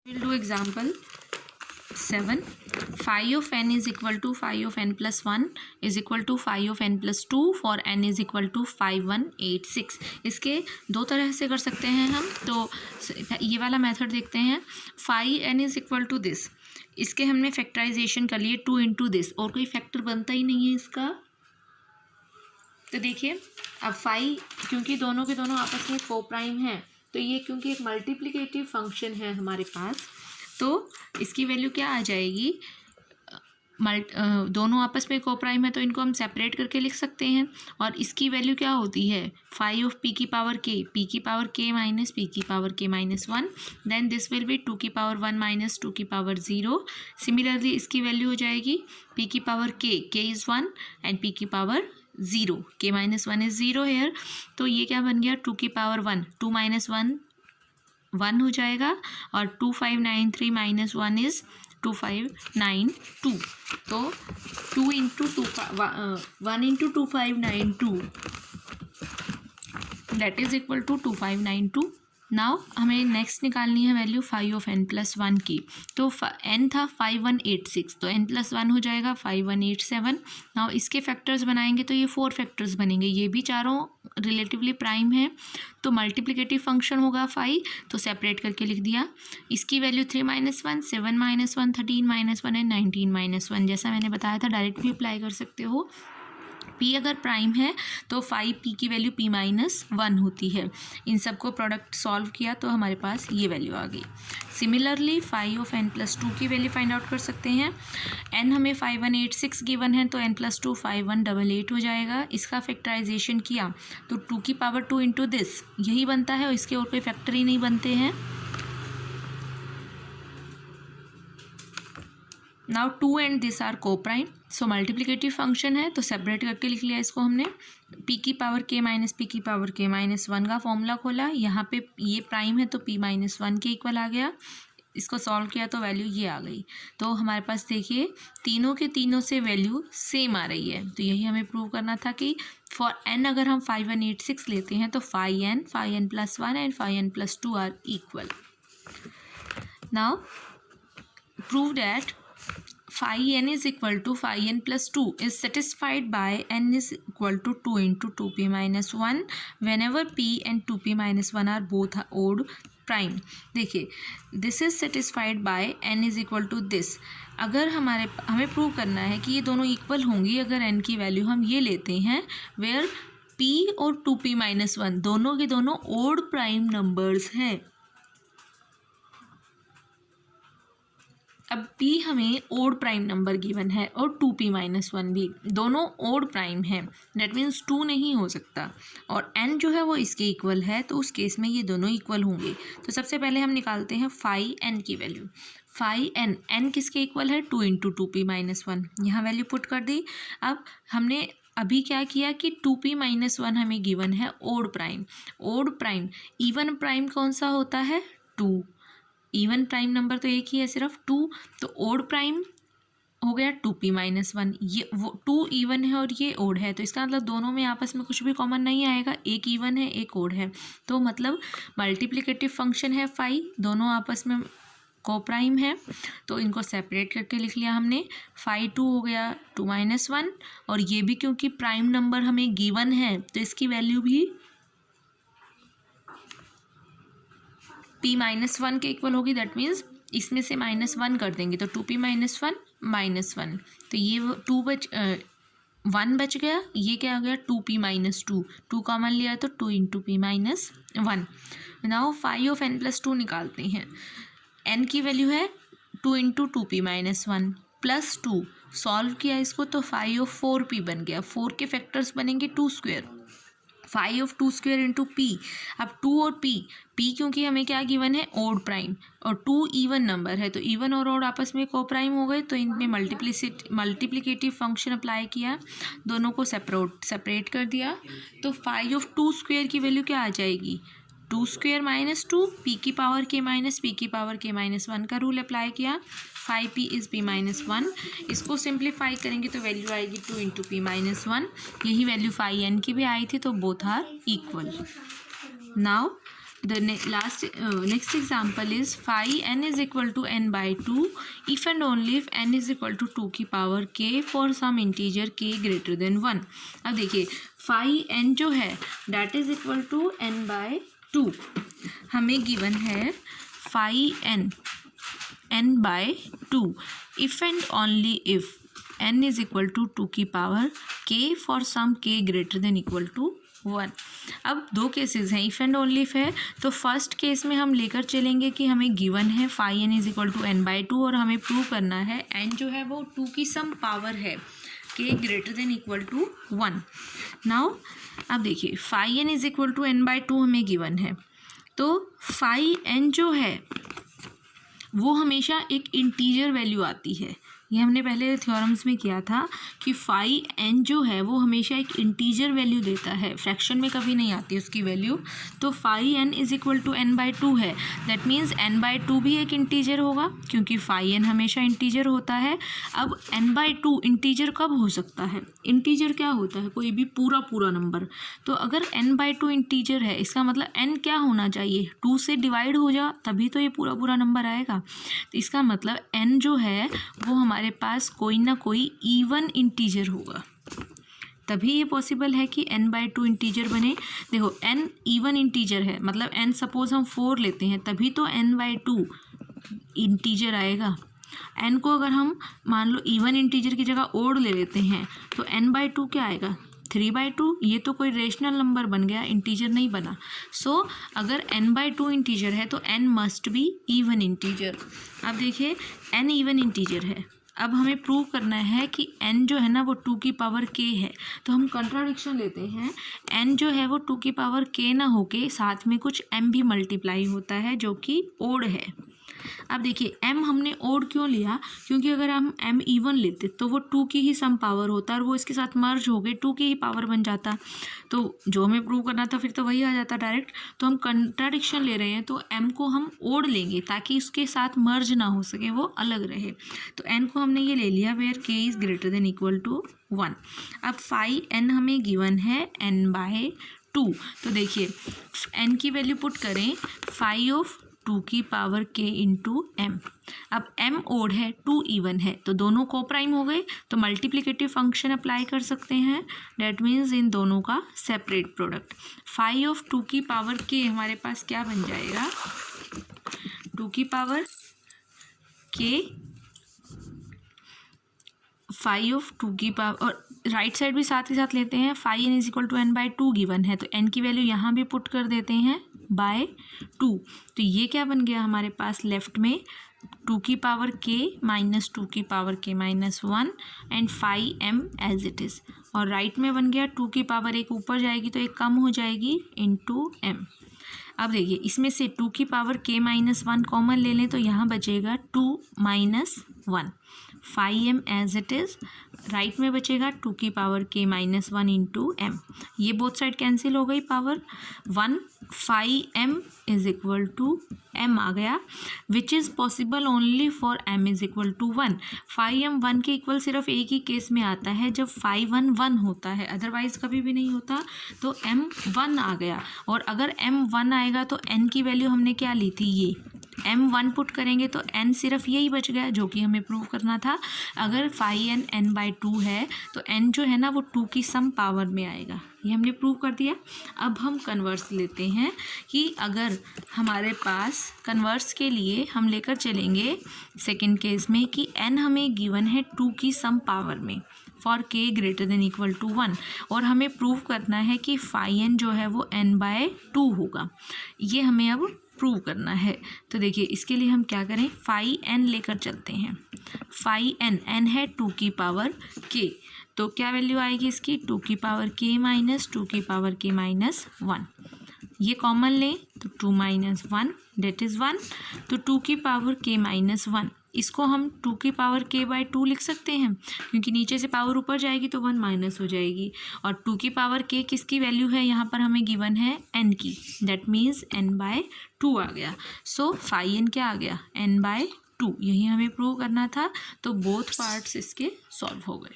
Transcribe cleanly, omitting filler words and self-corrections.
We'll do example 7. Phi of n is equal to phi of n plus 1 is equal to phi of n plus 2 for n is equal to 5186. इसके दो तरह से कर सकते हैं हम, तो ये वाला मेथड देखते हैं. phi n is equal to this, इसके हमने फैक्टराइजेशन कर लिए 2 इंटू दिस, और कोई फैक्टर बनता ही नहीं है इसका. तो देखिए अब फाई, क्योंकि दोनों के दोनों आपस में को प्राइम है, तो ये क्योंकि एक मल्टीप्लिकेटिव फंक्शन है हमारे पास, तो इसकी वैल्यू क्या आ जाएगी. दोनों आपस में को प्राइम है तो इनको हम सेपरेट करके लिख सकते हैं, और इसकी वैल्यू क्या होती है फाई ऑफ पी की पावर के माइनस पी की पावर के minus 1. Then this will be 2 की पावर 1 माइनस 2 की पावर 0. सिमिलरली इसकी वैल्यू हो जाएगी पी की पावर के इज़ 1 एंड पी की पावर 0, के माइनस 1 इज़ 0 हेयर. तो ये क्या बन गया 2 की पावर 1, 2 माइनस 1 1 हो जाएगा, और 2593 माइनस 1 इज़ 2592. तो 2 into 1 into 2592 that is equal to 2592. Now हमें नेक्स्ट निकालनी है value phi of n plus 1 की. तो n था 5186, तो n प्लस 1 हो जाएगा 5187. नाउ इसके फैक्टर्स बनाएंगे तो ये 4 फैक्टर्स बनेंगे, ये भी चारों रिलेटिवली प्राइम है, तो मल्टीप्लिकेटिव फंक्शन होगा फाई, तो सेपरेट करके लिख दिया. इसकी value 3 minus 1 7 minus 1 13 minus 1 and 19 minus 1. जैसा मैंने बताया था डायरेक्ट भी अप्लाई कर सकते हो. पी अगर प्राइम है तो फाई पी की वैल्यू पी माइनस 1 होती है. इन सबको प्रोडक्ट सॉल्व किया तो हमारे पास ये वैल्यू आ गई. Similarly phi of n plus 2 की वैल्यू फाइंड आउट कर सकते हैं. n हमें 5186 गिवन है, तो n प्लस 2 5188 हो जाएगा. इसका फैक्टराइजेशन किया तो 2 की पावर 2 इंटू दिस यही बनता है, और इसके और कोई फैक्टर ही नहीं बनते हैं. नाउ 2 एंड दिस आर को प्राइम, सो मल्टीप्लिकेटिव फंक्शन है तो सेपरेट करके लिख लिया इसको हमने. p की पावर k माइनस पी की पावर k माइनस 1 का फॉर्मूला खोला. यहाँ पे ये प्राइम है तो p माइनस 1 के इक्वल आ गया. इसको सॉल्व किया तो वैल्यू ये आ गई. तो हमारे पास देखिए तीनों के तीनों से वैल्यू सेम आ रही है, तो यही हमें प्रूव करना था कि फॉर n अगर हम 5186 लेते हैं तो phi n plus 1 and phi n plus 2 are equal. Now prove that phi n is equal to phi n plus 2 is satisfied by n is equal to 2 into 2p minus 1 whenever p and 2p minus 1 are both odd prime. देखिए this is satisfied by n is equal to this. अगर हमें prove करना है कि ये दोनों equal होंगी अगर n की वैल्यू हम ये लेते हैं वेयर p और 2p minus 1 दोनों के दोनों odd prime numbers हैं. अब p हमें ओड प्राइम नंबर गिवन है और 2p माइनस 1 भी दोनों ओड प्राइम है, डेट मीन्स 2 नहीं हो सकता, और n जो है वो इसके इक्वल है, तो उस केस में ये दोनों इक्वल होंगे. तो सबसे पहले हम निकालते हैं फाई n की वैल्यू. फाई n किसके इक्वल है 2 इंटू 2p माइनस 1. यहाँ वैल्यू पुट कर दी. अब हमने अभी क्या किया कि 2p माइनस 1 हमें गिवन है odd prime. Odd prime even prime कौन सा होता है 2. इवन प्राइम नंबर तो एक ही है सिर्फ 2, तो ओड प्राइम हो गया 2p माइनस 1. ये वो 2 इवन है और ये ओड है, तो इसका मतलब दोनों में आपस में कुछ भी कॉमन नहीं आएगा, एक इवन है एक ओड है, तो मतलब मल्टीप्लिकेटिव फंक्शन है फाई, दोनों आपस में को प्राइम है, तो इनको सेपरेट करके लिख लिया हमने. फाई 2 हो गया 2 माइनस 1, और ये भी क्योंकि प्राइम नंबर हमें गिवन है तो इसकी वैल्यू भी p माइनस 1 के इक्वल होगी. दैट मीन्स इसमें से माइनस 1 कर देंगे तो 2p माइनस 1 माइनस 1, तो ये 1 बच गया. ये क्या आ गया 2p माइनस 2 कॉमन लिया तो 2 into p minus 1. Now phi of n plus 2 निकालते हैं. n की वैल्यू है 2 into 2p minus 1 plus 2. Solve किया इसको तो फाई ऑफ 4p बन गया. 4 के फैक्टर्स बनेंगे 2 square. Phi of 2 square into p. अब 2 और p क्योंकि हमें क्या गिवन है ओड प्राइम, और 2 इवन नंबर है, तो इवन और ओड आपस में को प्राइम हो गए, तो इनमें मल्टीप्लिकेटिव फंक्शन अप्लाई किया, दोनों को सेपरेट कर दिया. तो फाई ऑफ 2 स्क्वेयर की वैल्यू क्या आ जाएगी 2 स्क्वेयर माइनस 2, p की पावर k माइनस पी की पावर k माइनस 1 का रूल अप्लाई किया. Phi p is p minus 1. इसको सिंप्लीफाई करेंगे तो वैल्यू आएगी 2 इंटू p माइनस 1. यही वैल्यू फाई n की भी आई थी, तो both are equal. Now The next example is phi n is equal to n by 2 if and only if n is equal to 2 की power k for some integer k greater than 1. अब देखिए phi n जो है that is equal to n by 2. हमें given है phi n by 2 if and only if n is equal to 2 की power k for some k greater than equal to 1. अब दो cases हैं, इफ़ एंड ओनली इफ है तो first case में हम लेकर चलेंगे कि हमें गिवन है phi N is equal to N by 2 और हमें प्रूव करना है एन जो है वो 2 की सम पावर है K greater than equal to 1. Now अब देखिए phi N is equal to N by 2 हमें गिवन है, तो फाई एन जो है वो हमेशा एक इंटीजर वैल्यू आती है. ये हमने पहले थ्योरम्स में किया था कि फाई एन जो है वो हमेशा एक इंटीजर वैल्यू देता है, फ्रैक्शन में कभी नहीं आती उसकी वैल्यू. तो phi N is equal to N by 2 है, दैट मीन्स एन बाई 2 भी एक इंटीजर होगा क्योंकि फाई एन हमेशा इंटीजर होता है. अब एन बाई 2 इंटीजर कब हो सकता है? इंटीजर क्या होता है? कोई भी पूरा नंबर. तो अगर एन बाई 2 इंटीजर है इसका मतलब एन क्या होना चाहिए? 2 से डिवाइड हो जा तभी तो ये पूरा नंबर आएगा. तो इसका मतलब एन जो है वो हमारे पास कोई ना कोई इवन इंटीजर होगा, तभी ये पॉसिबल है कि n बाई 2 इंटीजर बने. देखो n इवन इंटीजर है, मतलब n सपोज हम 4 लेते हैं तभी तो n बाई 2 इंटीजर आएगा. n को अगर हम मान लो इवन इंटीजर की जगह ओड ले लेते हैं तो n बाई 2 क्या आएगा? 3 बाई 2. ये तो कोई रेशनल नंबर बन गया, इंटीजर नहीं बना. सो अगर n बाई 2 इंटीजर है तो n must be even integer. अब देखिए n इवन इंटीजर है, अब हमें प्रूव करना है कि n जो है ना वो 2 की पावर k है. तो हम कंट्राडिक्शन लेते हैं, n जो है वो 2 की पावर k ना होके साथ में कुछ m भी मल्टीप्लाई होता है जो कि ओड है. अब देखिए m हमने ओड क्यों लिया? क्योंकि अगर हम m इवन लेते तो वो 2 की ही सम पावर होता और वो इसके साथ मर्ज हो गए 2 की ही पावर बन जाता. तो जो हमें प्रूव करना था फिर तो वही आ जाता डायरेक्ट. तो हम कंट्राडिक्शन ले रहे हैं तो m को हम ओड लेंगे ताकि उसके साथ मर्ज ना हो सके, वो अलग रहे. तो n को हमने ये ले लिया where k is greater than equal to 1. अब फाई n हमें गिवन है n बाय 2. तो देखिए n की वैल्यू पुट करें फाई ऑफ 2 की पावर k इंटू m. अब m ओड है 2 इवन है तो दोनों को प्राइम हो गए, तो मल्टीप्लिकेटिव फंक्शन अप्लाई कर सकते हैं. डैट मीन्स इन दोनों का सेपरेट प्रोडक्ट. फाई ऑफ 2 की पावर k हमारे पास क्या बन जाएगा? 2 की पावर k फाई ऑफ 2 की पावर, और राइट साइड भी साथ ही साथ लेते हैं. Phi N is equal to N by 2 given है तो n की वैल्यू यहाँ भी पुट कर देते हैं बाय 2. तो ये क्या बन गया हमारे पास लेफ्ट में? 2 की पावर k माइनस 2 की power k minus 1 and phi m as it is. और राइट में बन गया 2 की पावर एक ऊपर जाएगी तो एक कम हो जाएगी इंटू m. अब देखिए इसमें से 2 की पावर k माइनस 1 कॉमन ले लें तो यहाँ बचेगा 2 minus 1. Phi M as it is. Right में बचेगा 2 की power k minus 1 into m. ये बोथ साइड कैंसिल हो गई power 1. Phi m is equal to m आ गया which is possible only for m is equal to 1. Phi m 1 के equal सिर्फ एक ही केस में आता है जब फाई 1 1 होता है, अदरवाइज कभी भी नहीं होता. तो m 1 आ गया, और अगर m 1 आएगा तो n की वैल्यू हमने क्या ली थी? ये m 1 पुट करेंगे तो n सिर्फ यही बच गया जो कि हमें प्रूव करना था. अगर फाई n n बाई 2 है तो n जो है ना वो 2 की सम पावर में आएगा. ये हमने प्रूव कर दिया. अब हम कन्वर्स लेते हैं कि अगर हमारे पास कन्वर्स के लिए हम लेकर चलेंगे सेकंड केस में कि n हमें गिवन है 2 की सम पावर में for k greater than equal to 1, और हमें प्रूव करना है कि फाई n जो है वो n बाय 2 होगा. ये हमें अब प्रूव करना है. तो देखिए इसके लिए हम क्या करें? फाई n लेकर चलते हैं. फाई n है 2 की पावर k, तो क्या वैल्यू आएगी इसकी? 2 की पावर k माइनस 2 की पावर k माइनस 1. ये कॉमन लें तो 2 माइनस 1 डेट इज़ 1. तो 2 की पावर k माइनस 1 इसको हम 2 की पावर k बाई 2 लिख सकते हैं क्योंकि नीचे से पावर ऊपर जाएगी तो 1 माइनस हो जाएगी. और 2 की पावर k किसकी वैल्यू है? यहाँ पर हमें गिवन है n की, दैट मीन्स n बाय 2 आ गया. सो फाई n क्या आ गया? n by 2. यही हमें प्रूव करना था. तो बोथ पार्ट्स इसके सॉल्व हो गए.